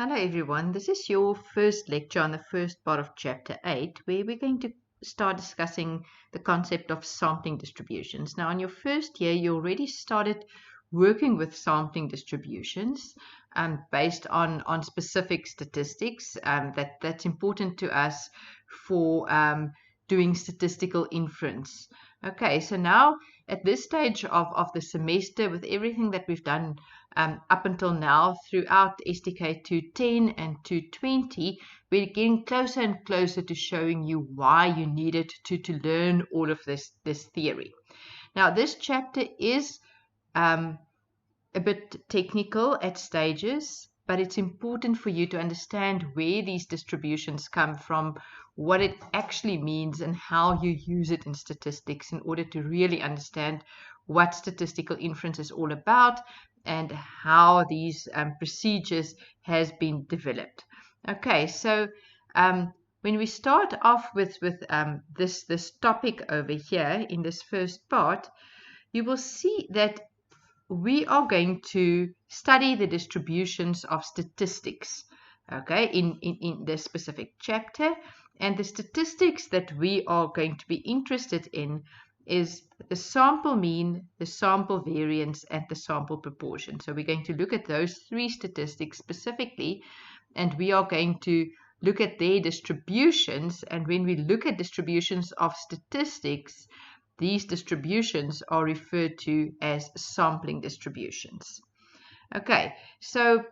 Hello everyone, this is your first lecture on the first part of chapter 8 where we're going to start discussing the concept of sampling distributions. Now in your first year you already started working with sampling distributions based on specific statistics that's important to us for doing statistical inference. Okay, so now at this stage of the semester, with everything that we've done up until now throughout STK 210 and 220, we're getting closer and closer to showing you why you needed to learn all of this theory. Now, this chapter is a bit technical at stages, but it's important for you to understand where these distributions come from, what it actually means, and how you use it in statistics in order to really understand what statistical inference is all about and how these procedures has been developed. Okay, so when we start off with this topic over here in this first part, you will see that we are going to study the distributions of statistics, okay, in this specific chapter. And the statistics that we are going to be interested in is the sample mean, the sample variance, and the sample proportion. So we're going to look at those three statistics specifically, and we are going to look at their distributions. And when we look at distributions of statistics, these distributions are referred to as sampling distributions. Okay, so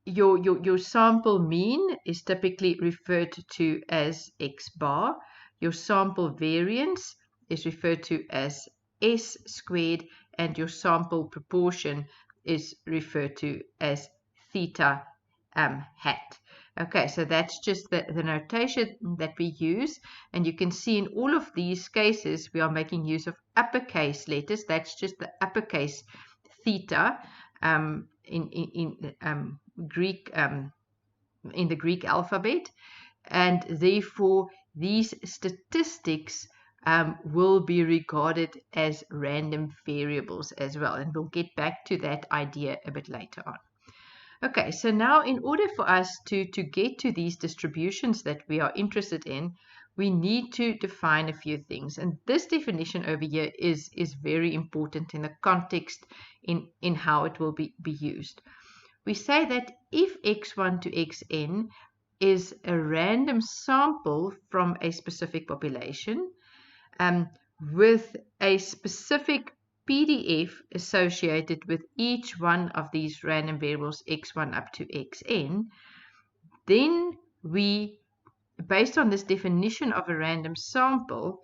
your sample mean is typically referred to as X bar. Your sample variance is referred to as S squared, and your sample proportion is referred to as theta hat. Okay, so that's just the notation that we use, and you can see in all of these cases we are making use of uppercase letters. That's just the uppercase theta in Greek, in the Greek alphabet, and therefore these statistics will be regarded as random variables as well, and we'll get back to that idea a bit later on. Okay, so now in order for us to get to these distributions that we are interested in, we need to define a few things. And this definition over here is very important in the context in how it will be used. We say that if x1 to xn is a random sample from a specific population with a specific PDF associated with each one of these random variables x1 up to xn, then we, based on this definition of a random sample,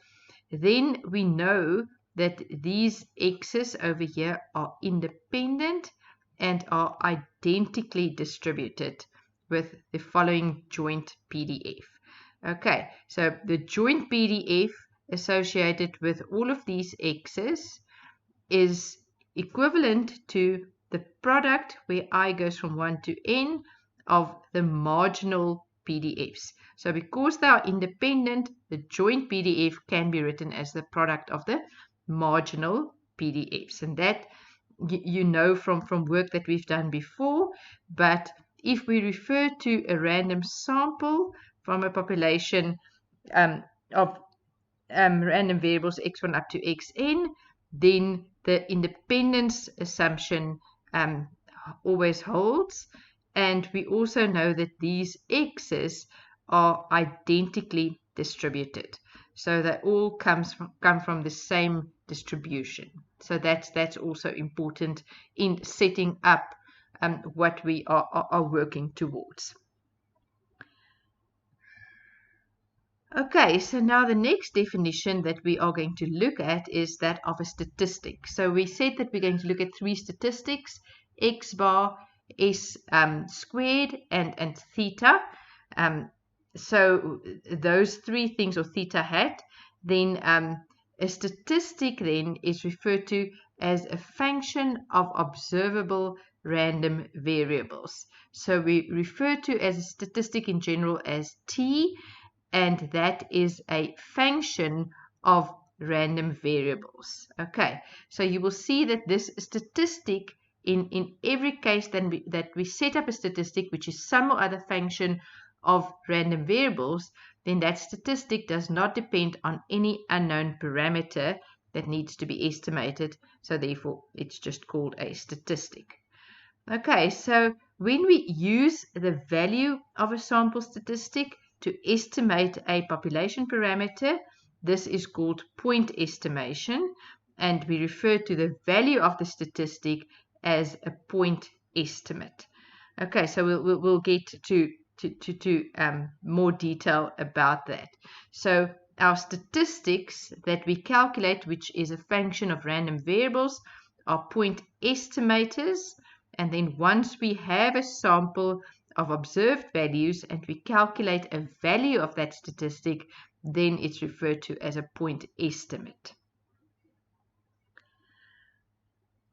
then we know that these x's over here are independent and are identically distributed with the following joint PDF. Okay, so the joint PDF associated with all of these x's is equivalent to the product where I goes from 1 to n of the marginal PDFs. So because they are independent, the joint PDF can be written as the product of the marginal PDFs. And that you know from work that we've done before. But if we refer to a random sample from a population of random variables x1 up to xn, then the independence assumption always holds, and we also know that these x's are identically distributed, so they all come from the same distribution. So that's also important in setting up what we are working towards. Okay, so now the next definition that we are going to look at is that of a statistic. So we said that we're going to look at three statistics: X bar, S squared, and theta. So those three things, or theta hat, then a statistic then is referred to as a function of observable random variables. So we refer to as a statistic in general as T, and that is a function of random variables. Okay, so you will see that this statistic in every case that we set up a statistic which is some or other function of random variables, then that statistic does not depend on any unknown parameter that needs to be estimated. So therefore, it's just called a statistic. Okay, so when we use the value of a sample statistic to estimate a population parameter, this is called point estimation, and we refer to the value of the statistic as a point estimate. Okay, so we'll get to more detail about that. So our statistics that we calculate, which is a function of random variables, are point estimators. And then once we have a sample of observed values and we calculate a value of that statistic, then it's referred to as a point estimate.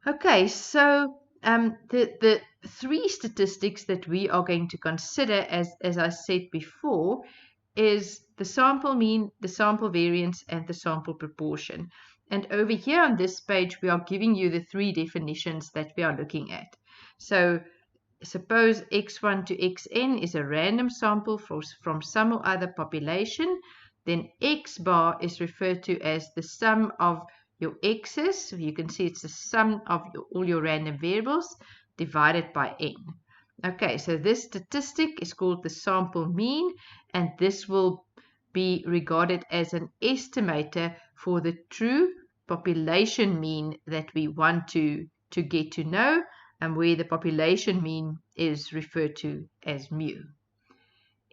Okay, so the three statistics that we are going to consider, as I said before, is the sample mean, the sample variance, and the sample proportion. And over here on this page, we are giving you the three definitions that we are looking at. So suppose x1 to xn is a random sample from some or other population, then x bar is referred to as the sum of your x's. So you can see it's the sum of all your random variables divided by n. Okay, so this statistic is called the sample mean, and this will be regarded as an estimator for the true population mean that we want to get to know, and where the population mean is referred to as mu.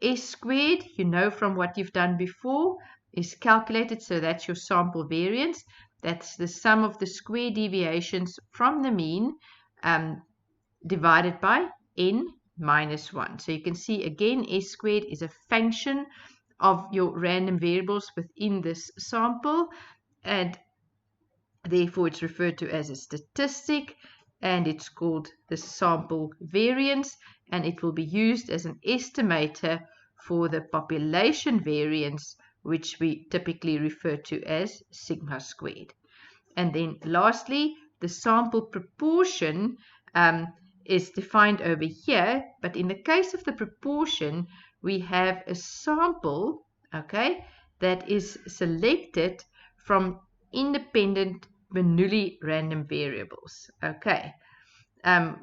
S squared, you know from what you've done before, is calculated, so that's your sample variance. That's the sum of the square deviations from the mean divided by n minus 1. So you can see again, S squared is a function of your random variables within this sample, and therefore it's referred to as a statistic, and it's called the sample variance, and it will be used as an estimator for the population variance, which we typically refer to as sigma squared. And then lastly, the sample proportion is defined over here, but in the case of the proportion, we have a sample, okay, that is selected from independent Bernoulli random variables, okay,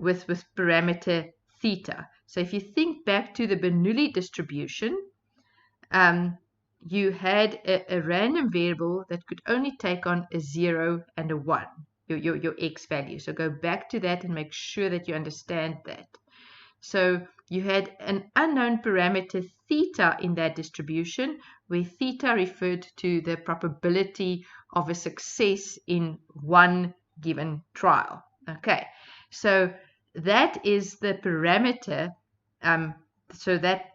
with parameter theta. So if you think back to the Bernoulli distribution, you had a random variable that could only take on a 0 and a 1, your x value. So go back to that and make sure that you understand that. So you had an unknown parameter theta in that distribution, where theta referred to the probability of a success in one given trial. Okay, so that is the parameter. So that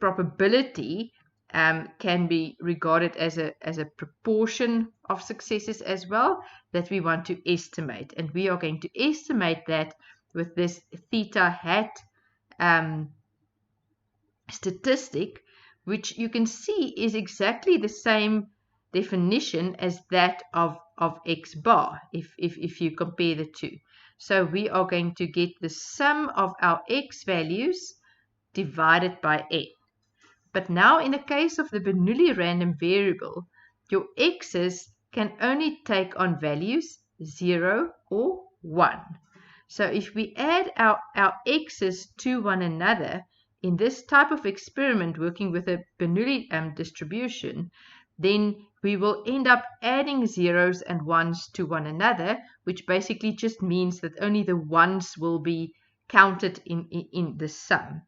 probability can be regarded as a proportion of successes as well that we want to estimate, and we are going to estimate that with this theta hat statistic, which you can see is exactly the same definition as that of x bar if you compare the two. So we are going to get the sum of our x values divided by n. But now in the case of the Bernoulli random variable, your x's can only take on values 0 or 1. So if we add our x's to one another in this type of experiment working with a Bernoulli distribution, then we will end up adding zeros and ones to one another, which basically just means that only the ones will be counted in the sum.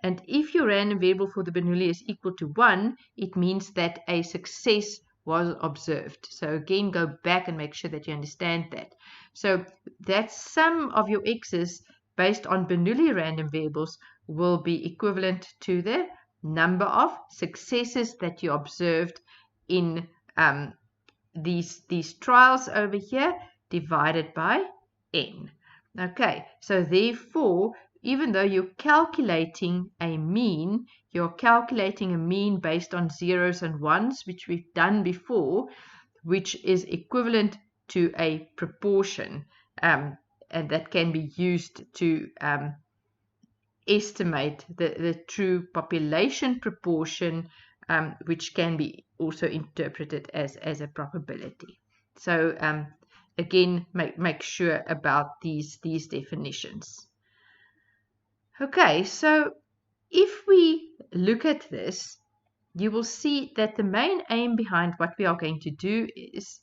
And if your random variable for the Bernoulli is equal to 1, it means that a success was observed. So again, go back and make sure that you understand that. So that sum of your x's based on Bernoulli random variables will be equivalent to the number of successes that you observed in these trials over here divided by n. Okay, so therefore, even though you're calculating a mean, you're calculating a mean based on zeros and ones, which we've done before, which is equivalent to a proportion. that can be used to estimate the true population proportion, which can be also interpreted as a probability. So again, make sure about these definitions. Okay, so if we look at this, you will see that the main aim behind what we are going to do is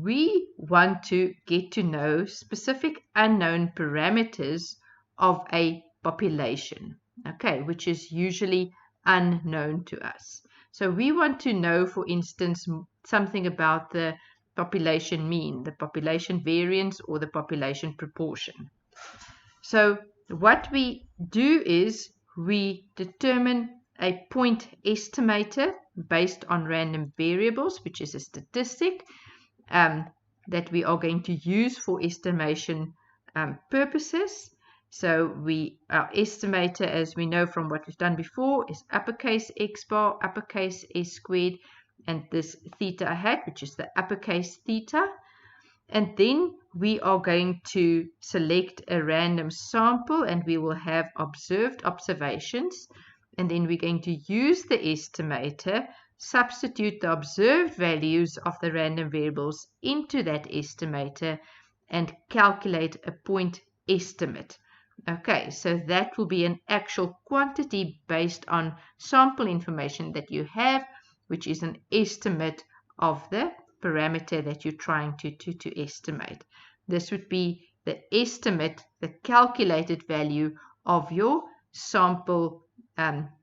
we want to get to know specific unknown parameters of a population, okay, which is usually unknown to us. So we want to know, for instance, something about the population mean, the population variance, or the population proportion. So what we do is we determine a point estimator based on random variables, which is a statistic that we are going to use for estimation purposes. So our estimator, as we know from what we've done before, is uppercase X bar, uppercase S squared, and this theta hat, which is the uppercase theta. And then we are going to select a random sample, and we will have observed observations. And then we're going to use the estimator, substitute the observed values of the random variables into that estimator, and calculate a point estimate. Okay, so that will be an actual quantity based on sample information that you have, which is an estimate of the parameter that you're trying to estimate. This would be the estimate, the calculated value of your sample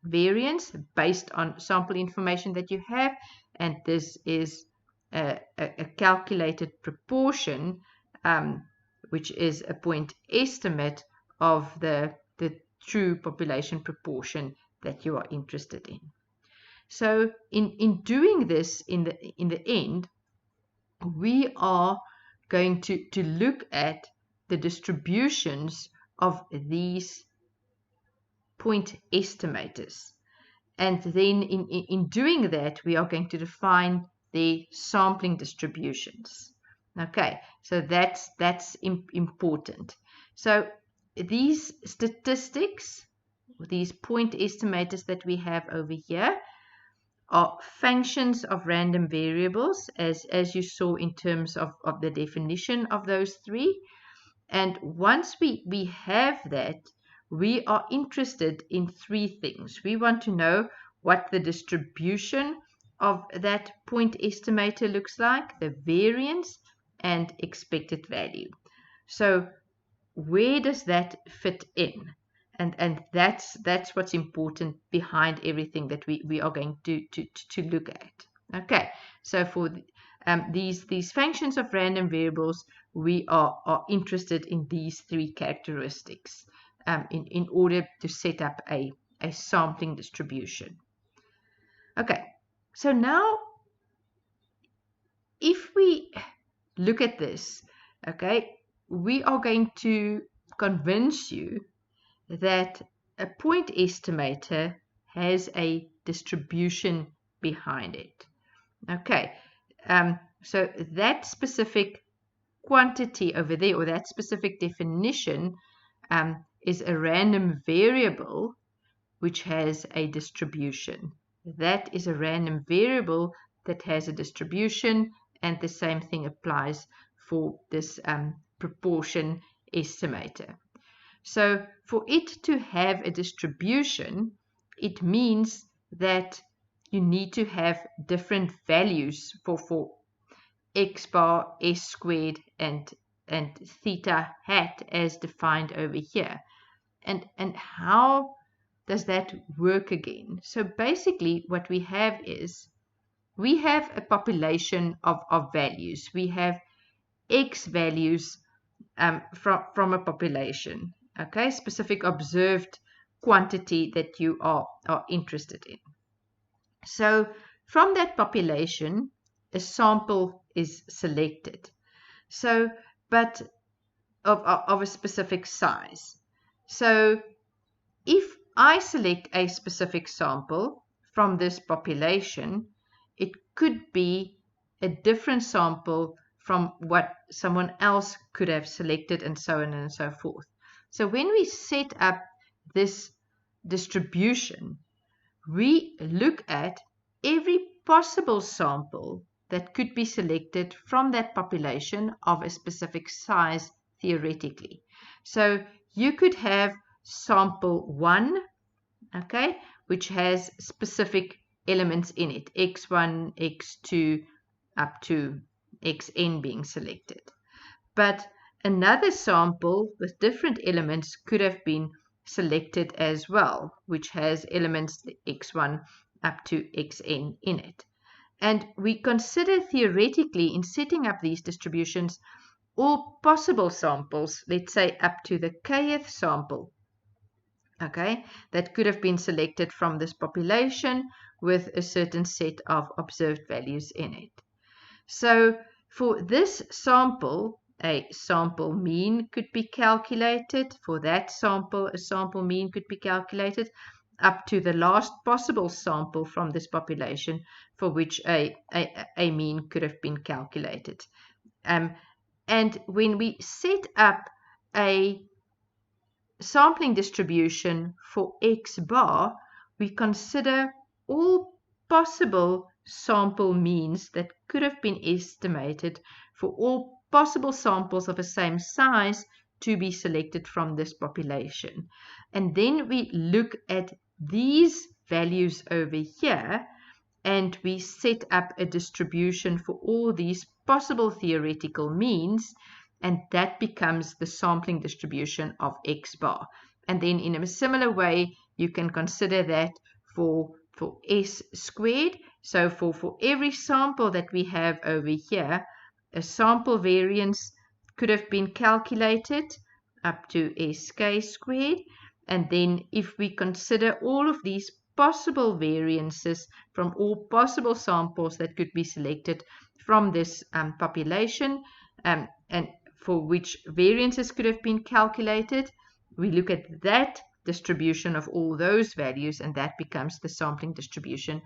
variance based on sample information that you have, and this is a calculated proportion, which is a point estimate of the true population proportion that you are interested in. So in doing this, in the end, we are going to look at the distributions of these point estimators. And then in doing that, we are going to define the sampling distributions. Okay, so that's important. So these statistics, these point estimators that we have over here, are functions of random variables, as you saw in terms of the definition of those three. And once we have that, we are interested in three things. We want to know what the distribution of that point estimator looks like, the variance, and expected value. So where does that fit in? And that's what's important behind everything that we are going to look at. Okay, so for these functions of random variables, we are interested in these three characteristics in order to set up a sampling distribution. Okay, so now if we look at this, okay, we are going to convince you that a point estimator has a distribution behind it. Okay, so that specific quantity over there, or that specific definition, is a random variable which has a distribution. That is a random variable that has a distribution, and the same thing applies for this proportion estimator. So for it to have a distribution, it means that you need to have different values for X bar, S squared, and theta hat as defined over here. And how does that work again? So basically what we have is, we have a population of values. We have X values from a population. Okay, specific observed quantity that you are interested in. So from that population, a sample is selected. So, but of a specific size. So if I select a specific sample from this population, it could be a different sample from what someone else could have selected, and so on and so forth. So when we set up this distribution, we look at every possible sample that could be selected from that population of a specific size theoretically. So you could have sample 1, okay, which has specific elements in it, x1, x2, up to xn being selected. But another sample with different elements could have been selected as well, which has elements x1 up to xn in it. And we consider theoretically in setting up these distributions all possible samples, let's say up to the kth sample, okay, that could have been selected from this population with a certain set of observed values in it. So for this sample, a sample mean could be calculated. For that sample, a sample mean could be calculated up to the last possible sample from this population for which a mean could have been calculated. And when we set up a sampling distribution for X bar, we consider all possible sample means that could have been estimated for all possible samples of the same size to be selected from this population. And then we look at these values over here, and we set up a distribution for all these possible theoretical means, and that becomes the sampling distribution of X bar. And then in a similar way, you can consider that for S squared. So for every sample that we have over here, a sample variance could have been calculated up to SK squared. And then if we consider all of these possible variances from all possible samples that could be selected from this population, and for which variances could have been calculated, we look at that distribution of all those values, and that becomes the sampling distribution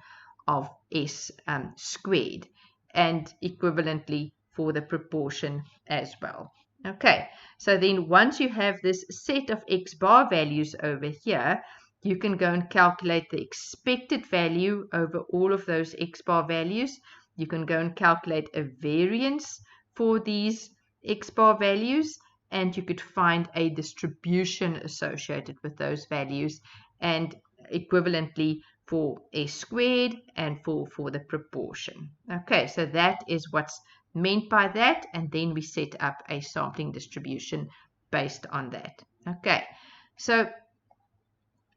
of S squared, and equivalently for the proportion as well. Okay, so then once you have this set of X bar values over here, you can go and calculate the expected value over all of those X bar values. You can go and calculate a variance for these X bar values, and you could find a distribution associated with those values, and equivalently for S squared and for the proportion. Okay, so that is what's meant by that, and then we set up a sampling distribution based on that. Okay, so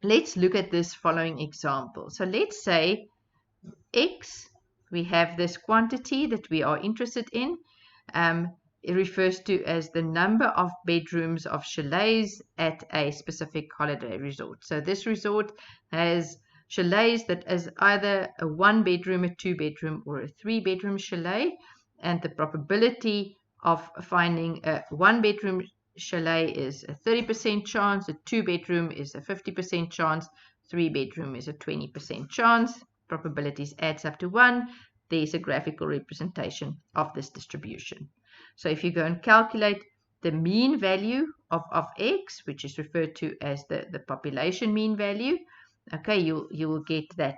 let's look at this following example. So let's say X, we have this quantity that we are interested in. It refers to as the number of bedrooms of chalets at a specific holiday resort. So this resort has chalets that is either a 1-bedroom, a 2-bedroom, or a 3-bedroom chalet, and the probability of finding a 1-bedroom chalet is a 30% chance, a 2-bedroom is a 50% chance, 3-bedroom is a 20% chance. Probabilities adds up to 1. There's a graphical representation of this distribution. So if you go and calculate the mean value of X, which is referred to as the population mean value, okay, you will get that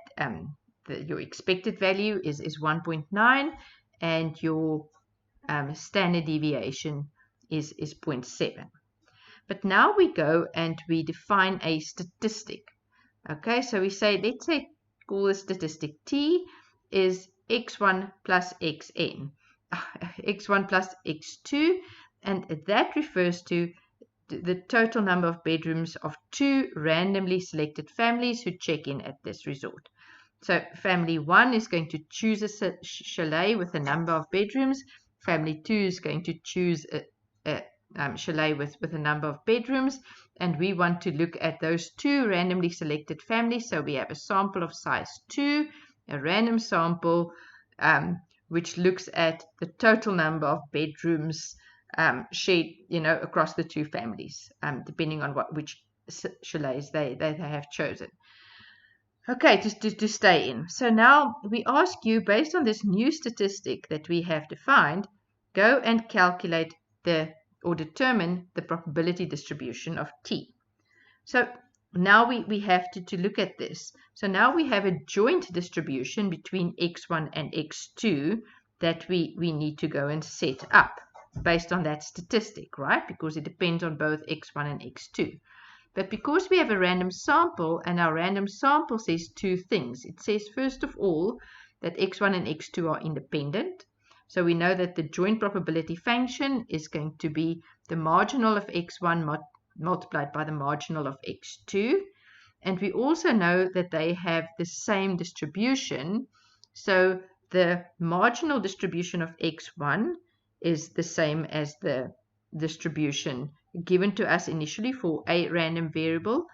your expected value is 1.9, and your standard deviation is 0.7. But now we go and we define a statistic. Okay, so we say, let's say, call the statistic T is x1 plus xn, x1 plus x2, and that refers to the total number of bedrooms of 2 randomly selected families who check in at this resort. So family 1 is going to choose a chalet with a number of bedrooms. Family 2 is going to choose a chalet with a number of bedrooms, and we want to look at those 2 randomly selected families. So we have a sample of size 2, a random sample, which looks at the total number of bedrooms shared, across the 2 families, depending on which chalets they have chosen. Okay, to stay in. So now we ask you, based on this new statistic that we have defined, go and calculate or determine the probability distribution of t. So now we have to look at this. So now we have a joint distribution between x1 and x2 that we need to go and set up based on that statistic, right? Because it depends on both x1 and x2. But because we have a random sample, and our random sample says two things. It says, first of all, that x1 and x2 are independent. So we know that the joint probability function is going to be the marginal of x1 multiplied by the marginal of x2. And we also know that they have the same distribution. So the marginal distribution of x1 is the same as the distribution given to us initially for a random variable,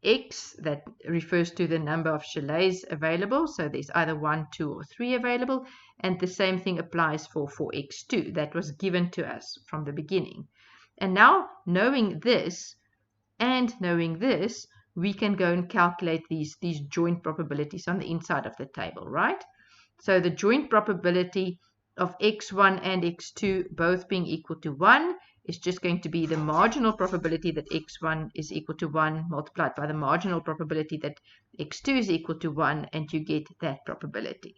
x, that refers to the number of chalets available. So there's either 1, 2, or 3 available. And the same thing applies for x2. That was given to us from the beginning. And now, knowing this and knowing this, we can go and calculate these joint probabilities on the inside of the table, right? So the joint probability of x1 and x2 both being equal to 1 is just going to be the marginal probability that x1 is equal to 1 multiplied by the marginal probability that x2 is equal to 1, and you get that probability.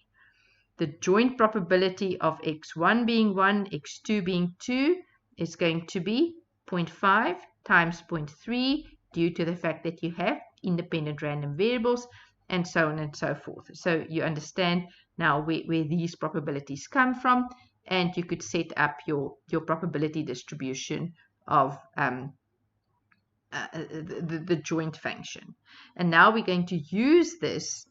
The joint probability of x1 being 1, x2 being 2 is going to be 0.5 times 0.3 due to the fact that you have independent random variables, and so on and so forth. So you understand now where these probabilities come from, and you could set up your probability distribution of the joint function. And now we're going to use this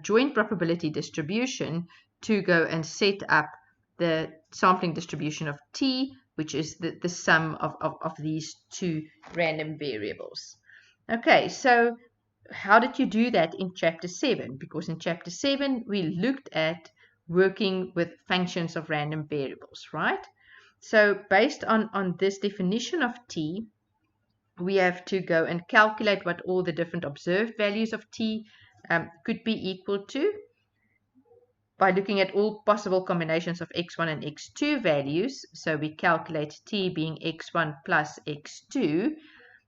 joint probability distribution to go and set up the sampling distribution of t, which is the sum of these two random variables. Okay, so how did you do that in chapter 7? Because in chapter 7 we looked at working with functions of random variables, right? So based on this definition of t, we have to go and calculate what all the different observed values of t could be equal to by looking at all possible combinations of x1 and x2 values. So we calculate t being x1 plus x2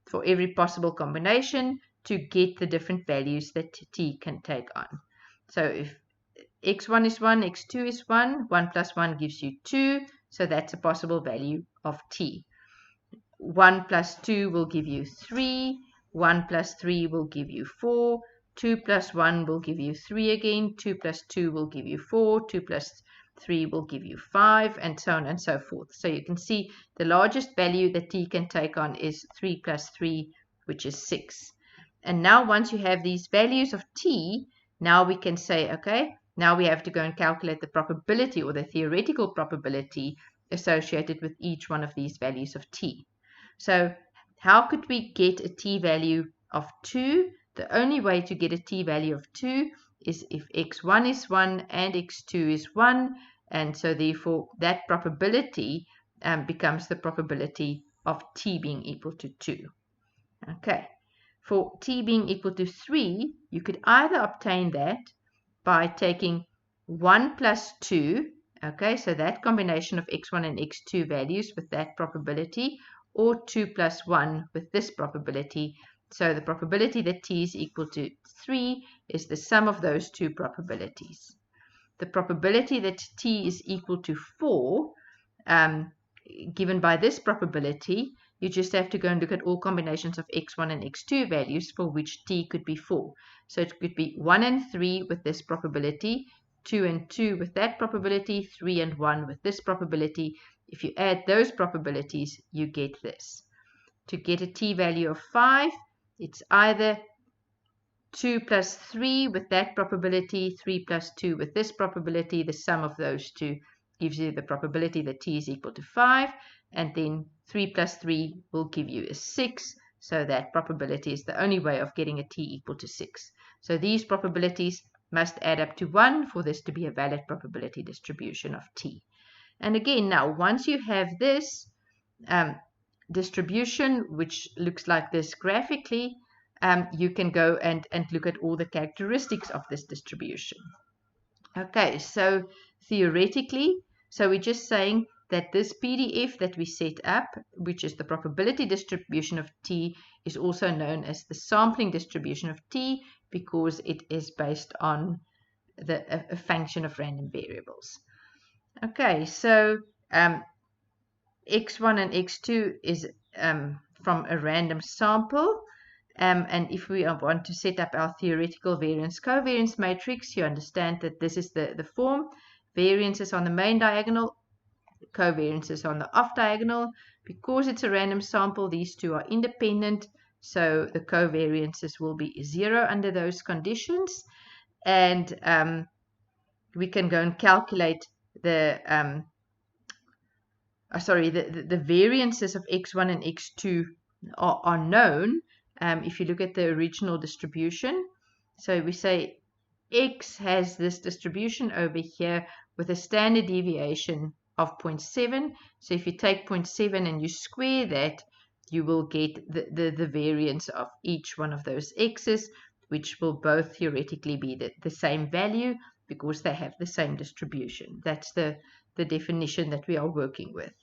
for every possible combination to get the different values that t can take on. So if x1 is 1, x2 is 1, 1 plus 1 gives you 2, so that's a possible value of t. 1 plus 2 will give you 3, 1 plus 3 will give you 4, 2 plus 1 will give you 3 again, 2 plus 2 will give you 4, 2 plus 3 will give you 5, and so on and so forth. So you can see the largest value that t can take on is 3 plus 3, which is 6. And now once you have these values of t, now we can say, okay, now we have to go and calculate the probability or the theoretical probability associated with each one of these values of t. So how could we get a t value of 2? The only way to get a t value of 2 is if x1 is 1 and x2 is 1, and so therefore that probability becomes the probability of t being equal to 2. Okay, for t being equal to 3, you could either obtain that by taking 1 plus 2, okay, so that combination of x1 and x2 values with that probability, or 2 plus 1 with this probability. So the probability that t is equal to 3 is the sum of those two probabilities. The probability that t is equal to 4, given by this probability, you just have to go and look at all combinations of x1 and x2 values for which t could be 4. So it could be 1 and 3 with this probability, 2 and 2 with that probability, 3 and 1 with this probability. If you add those probabilities, you get this. To get a t value of 5, it's either 2 plus 3 with that probability, 3 plus 2 with this probability. The sum of those two gives you the probability that t is equal to 5, and then 3 plus 3 will give you a 6. So that probability is the only way of getting a t equal to 6. So these probabilities must add up to 1 for this to be a valid probability distribution of t. And again, now once you have this distribution, which looks like this graphically, you can go and look at all the characteristics of this distribution. Okay, so theoretically, So we're just saying that this PDF that we set up, which is the probability distribution of t, is also known as the sampling distribution of t because it is based on a function of random variables. Okay, so x1 and x2 is from a random sample. And if we want to set up our theoretical variance covariance matrix, you understand that this is the form. Variances on the main diagonal, covariances on the off diagonal. Because it's a random sample, these two are independent, so the covariances will be 0 under those conditions. And we can go and calculate the the variances of x1 and x2 are known if you look at the original distribution. So we say x has this distribution over here with a standard deviation of 0.7. So if you take 0.7 and you square that, you will get the variance of each one of those x's, which will both theoretically be the same value because they have the same distribution. That's the definition that we are working with.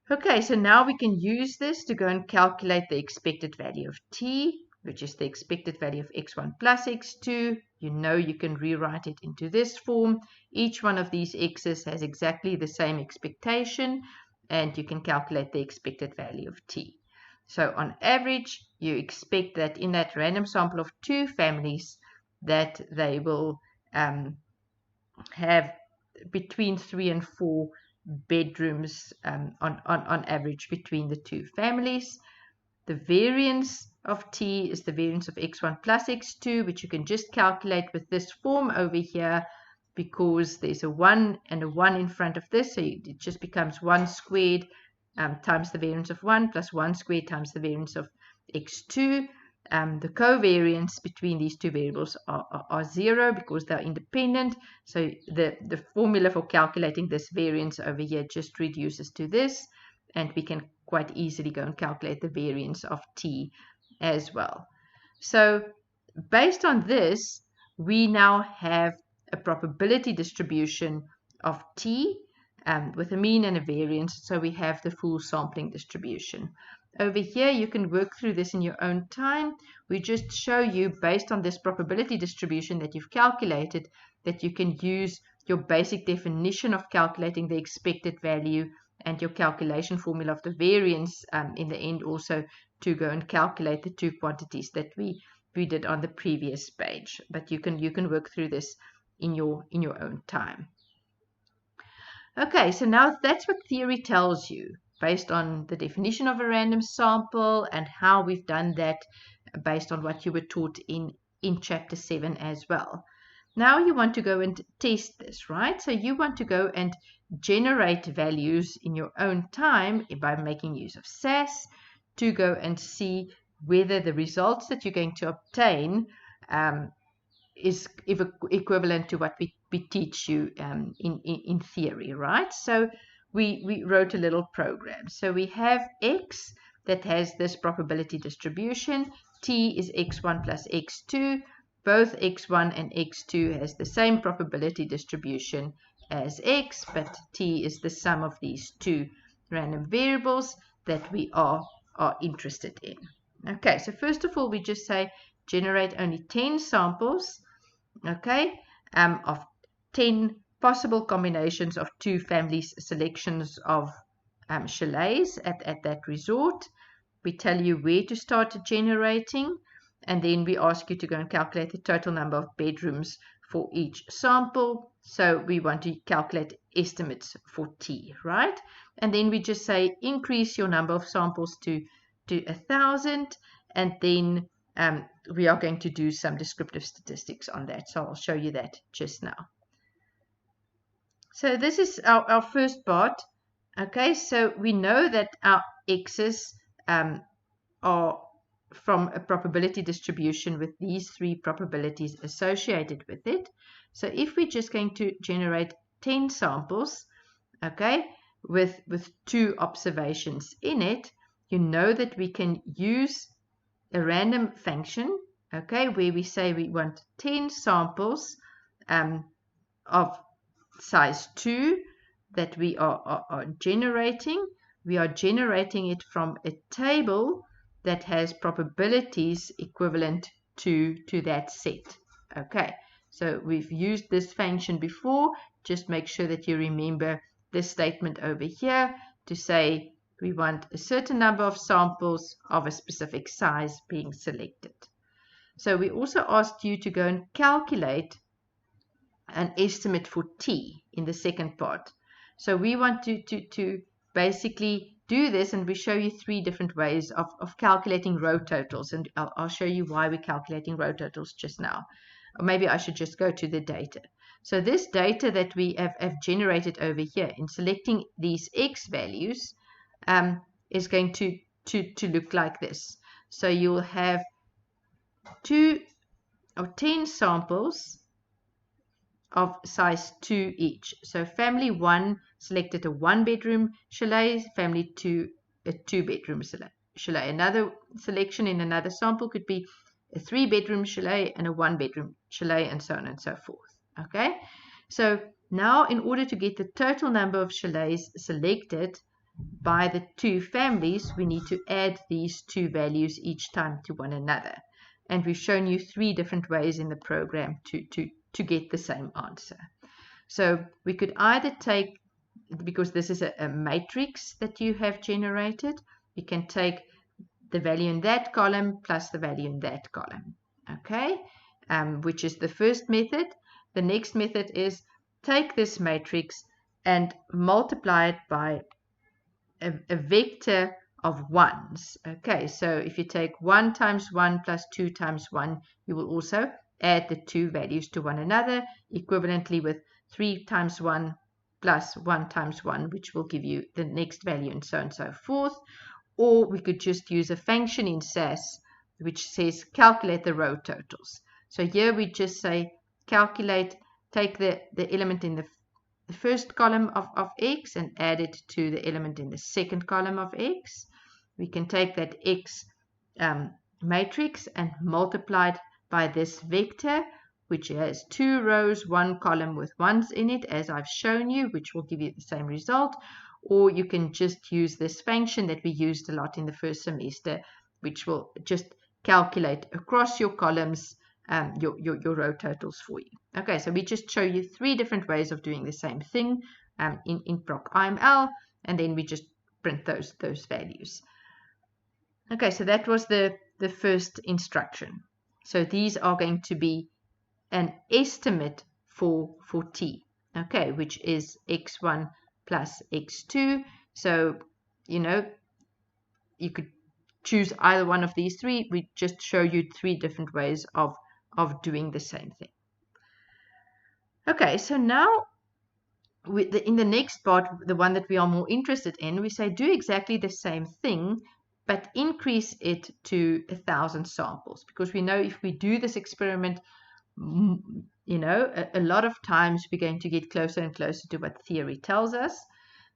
Okay, so now we can use this to go and calculate the expected value of t, which is the expected value of x1 plus x2. You know you can rewrite it into this form. Each one of these x's has exactly the same expectation, and you can calculate the expected value of t. So on average, you expect that in that random sample of 2 families that they will have between 3 and 4 bedrooms on average between the 2 families. The variance of t is the variance of x1 plus x2, which you can just calculate with this form over here because there's a 1 and a 1 in front of this, so it just becomes 1 squared times the variance of 1 plus 1 squared times the variance of x2. The covariance between these two variables are 0 because they're independent. So the formula for calculating this variance over here just reduces to this, and we can quite easily go and calculate the variance of t as well. So based on this, we now have a probability distribution of t with a mean and a variance. So we have the full sampling distribution. Over here, you can work through this in your own time. We just show you, based on this probability distribution that you've calculated, that you can use your basic definition of calculating the expected value and your calculation formula of the variance in the end also to go and calculate the two quantities that we did on the previous page. But you can work through this in your own time. Okay, so now that's what theory tells you, based on the definition of a random sample and how we've done that based on what you were taught in chapter 7 as well. Now you want to go and test this, right? So you want to go and generate values in your own time by making use of SAS to go and see whether the results that you're going to obtain is equivalent to what we teach you in theory, right? So we wrote a little program. So we have x that has this probability distribution. T is x1 plus x2. Both x1 and x2 has the same probability distribution as x, but t is the sum of these two random variables that we are interested in. Okay, so first of all, we just say generate only 10 samples, okay, of 10 possible combinations of 2 families selections of chalets at that resort. We tell you where to start generating, and then we ask you to go and calculate the total number of bedrooms for each sample. So we want to calculate estimates for t, right? And then we just say increase your number of samples to 1,000, and then we are going to do some descriptive statistics on that. So I'll show you that just now. So this is our first part. Okay, so we know that our x's are from a probability distribution with these 3 probabilities associated with it. So if we're just going to generate 10 samples, okay, with 2 observations in it, you know that we can use a random function, okay, where we say we want 10 samples of size 2 that we are generating, we are generating it from a table that has probabilities equivalent to that set. Okay, so we've used this function before. Just make sure that you remember this statement over here to say we want a certain number of samples of a specific size being selected. So we also asked you to go and calculate an estimate for t in the second part. So we want to basically do this, and we show you 3 different ways of calculating row totals, and I'll show you why we're calculating row totals just now. Or maybe I should just go to the data. So this data that we have generated over here in selecting these x values is going to look like this. So you'll have 2 or 10 samples of size 2 each. So family 1 selected a 1-bedroom chalet, family 2 a 2-bedroom chalet. Another selection in another sample could be a 3-bedroom chalet and a 1-bedroom chalet, and so on and so forth. Okay, so now in order to get the total number of chalets selected by the 2 families, we need to add these 2 values each time to one another. And we've shown you 3 different ways in the program to get the same answer. So we could either take, because this is a matrix that you have generated, we can take the value in that column plus the value in that column, okay, which is the first method. The next method is take this matrix and multiply it by a vector of 1s. Okay, so if you take 1 times 1 plus 2 times 1, you will also add the 2 values to one another, equivalently with 3 times 1 plus 1 times 1, which will give you the next value, and so on and so forth. Or we could just use a function in SAS which says calculate the row totals. So here we just say calculate, take the element in the first column of x and add it to the element in the second column of x. We can take that x matrix and multiply it by this vector, which has 2 rows, 1 column with 1s in it, as I've shown you, which will give you the same result. Or you can just use this function that we used a lot in the first semester, which will just calculate across your columns your row totals for you. Okay, so we just show you 3 different ways of doing the same thing in Proc IML, and then we just print those values. Okay, so that was the first instruction. So these are going to be an estimate for t, okay, which is x1 plus x2. So, you know, you could choose either one of these 3. We just show you 3 different ways of doing the same thing. Okay, so now in the next part, the one that we are more interested in, we say do exactly the same thing, but increase it to 1,000 samples, because we know if we do this experiment, you know, a lot of times we're going to get closer and closer to what theory tells us.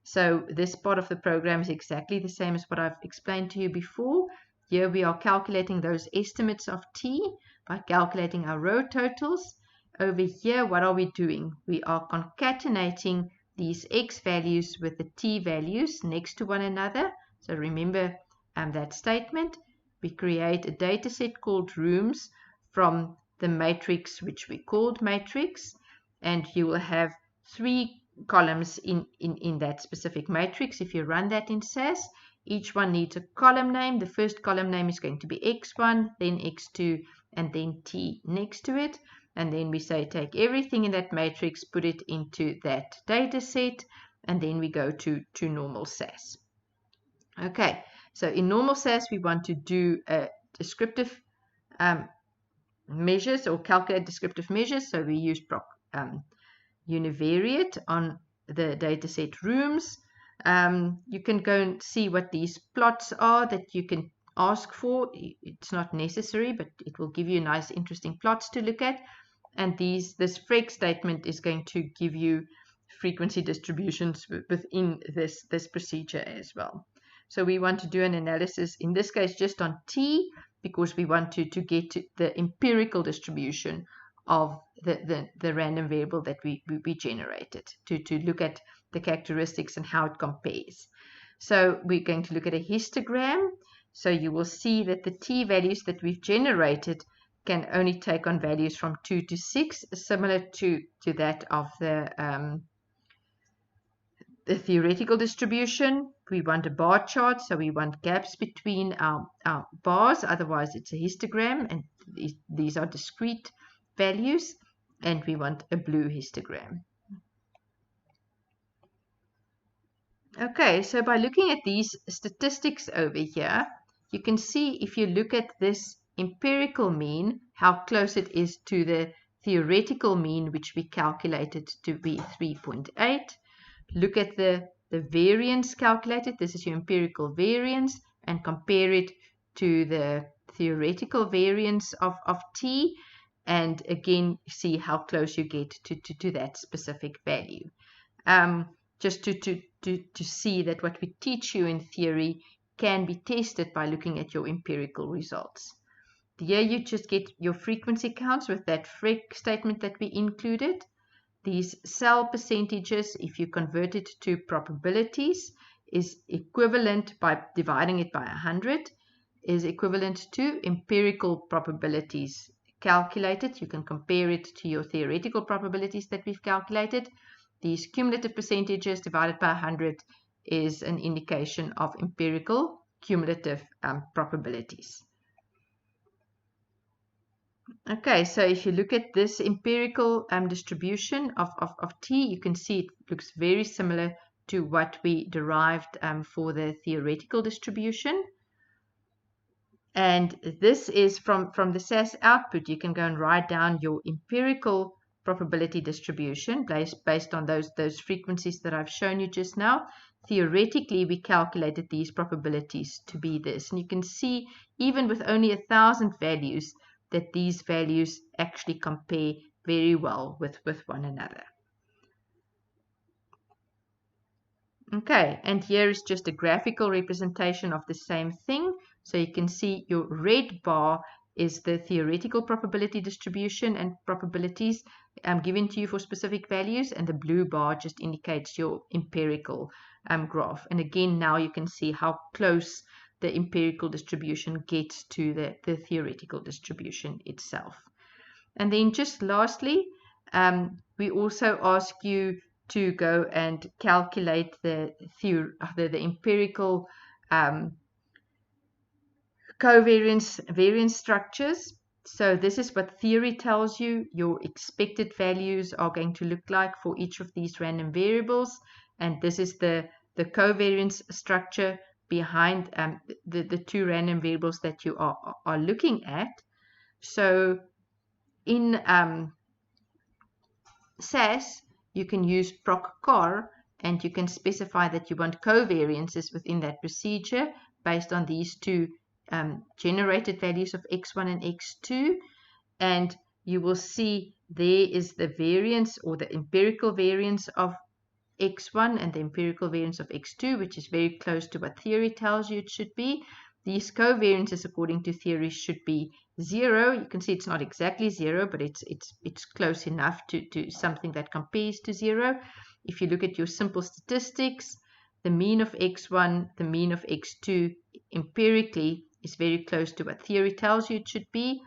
So this part of the program is exactly the same as what I've explained to you before. Here we are calculating those estimates of t by calculating our row totals. Over here, what are we doing? We are concatenating these x values with the t values next to one another. So remember that statement. We create a data set called rooms from the matrix which we called matrix, and you will have 3 columns in that specific matrix. If you run that in SAS, each one needs a column name. The first column name is going to be x1, then x2, and then t next to it. And then we say take everything in that matrix, put it into that data set, and then we go to normal SAS. Okay, so in normal SAS we want to do a descriptive measures, or calculate descriptive measures. So we use proc univariate on the dataset rooms. You can go and see what these plots are that you can ask for. It's not necessary, but it will give you nice, interesting plots to look at. And this FREG statement is going to give you frequency distributions within this procedure as well. So we want to do an analysis, in this case, just on t, because we want to get to the empirical distribution of the random variable that we generated to look at the characteristics and how it compares. So we're going to look at a histogram. So you will see that the t-values that we've generated can only take on values from 2 to 6, similar to that of the theoretical distribution. We want a bar chart, so we want gaps between our bars, otherwise it's a histogram, and these are discrete values, and we want a blue histogram. Okay, so by looking at these statistics over here, you can see if you look at this empirical mean, how close it is to the theoretical mean, which we calculated to be 3.8. Look at the variance calculated. This is your empirical variance, and compare it to the theoretical variance of t, and again see how close you get to that specific value. Just to see that what we teach you in theory can be tested by looking at your empirical results. Here you just get your frequency counts with that FREC statement that we included. These cell percentages, if you convert it to probabilities, is equivalent, by dividing it by 100, is equivalent to empirical probabilities calculated. You can compare it to your theoretical probabilities that we've calculated. These cumulative percentages divided by 100 is an indication of empirical cumulative probabilities. Okay, so if you look at this empirical distribution of t, you can see it looks very similar to what we derived for the theoretical distribution. And this is from the SAS output. You can go and write down your empirical probability distribution based on those frequencies that I've shown you just now. Theoretically, we calculated these probabilities to be this. And you can see, even with only 1,000 values, that these values actually compare very well with one another. Okay, and here is just a graphical representation of the same thing. So you can see your red bar is the theoretical probability distribution and probabilities given to you for specific values, and the blue bar just indicates your empirical graph. And again, now you can see how close the empirical distribution gets to the theoretical distribution itself. And then just lastly, we also ask you to go and calculate the empirical covariance variance structures. So this is what theory tells you your expected values are going to look like for each of these random variables, and this is the covariance structure behind the two random variables that you are looking at. So in SAS, you can use PROC-CAR, and you can specify that you want covariances within that procedure based on these two generated values of x1 and x2, and you will see there is the variance or the empirical variance of x1 and the empirical variance of x2, which is very close to what theory tells you it should be. These covariances, according to theory, should be 0. You can see it's not exactly 0, but it's close enough to something that compares to 0. If you look at your simple statistics, the mean of x1, the mean of x2, empirically is very close to what theory tells you it should be.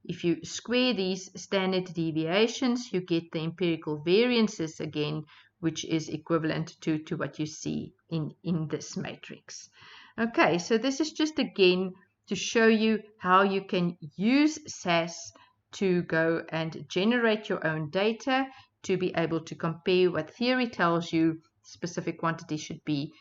If you square these standard deviations, you get the empirical variances again, which is equivalent to what you see in this matrix. Okay, so this is just again to show you how you can use SAS to go and generate your own data to be able to compare what theory tells you specific quantity should be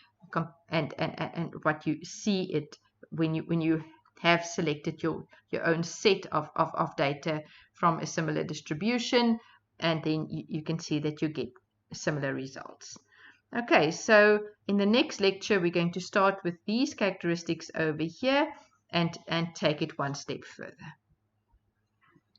and what you see it when you have selected your own set of data from a similar distribution, and then you can see that you get similar results. Okay, so in the next lecture, we're going to start with these characteristics over here and take it one step further.